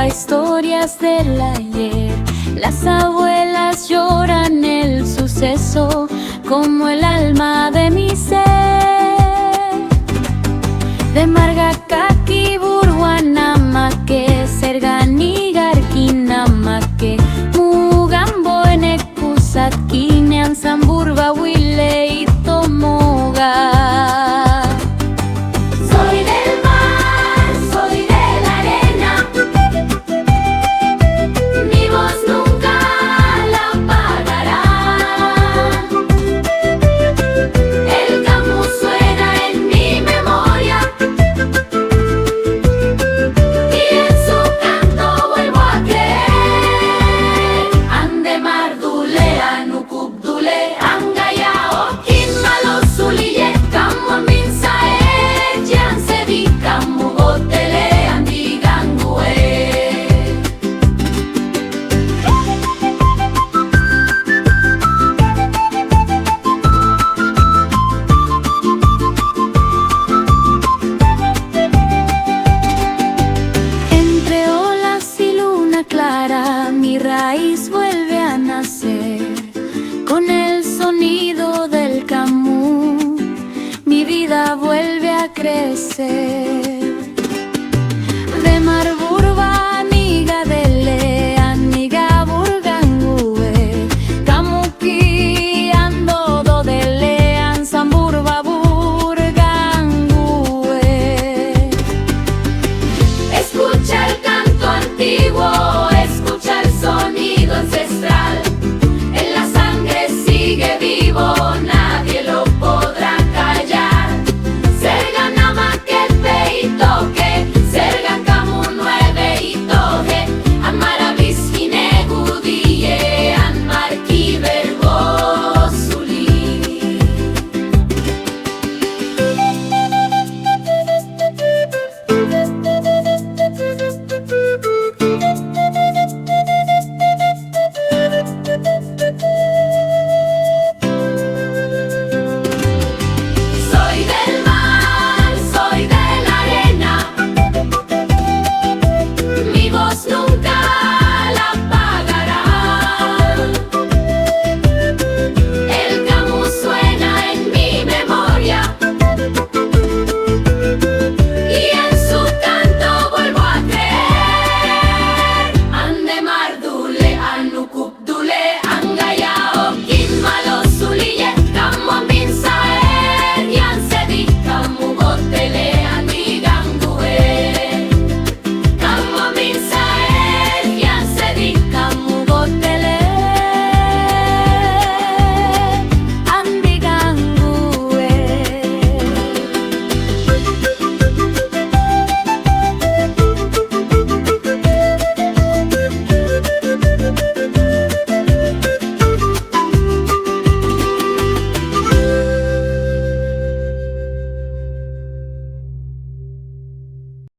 Historias del ayer, las abuelas lloran el suceso como el alma de mi ser. De Margacaki, Burwanamake, Sergani, Garquinamake, Mugambo, Enekusatki, Neanzamburba, Huile y Tomoga. Mi raíz vuelve a nacer con el sonido del camú, mi vida vuelve a crecer.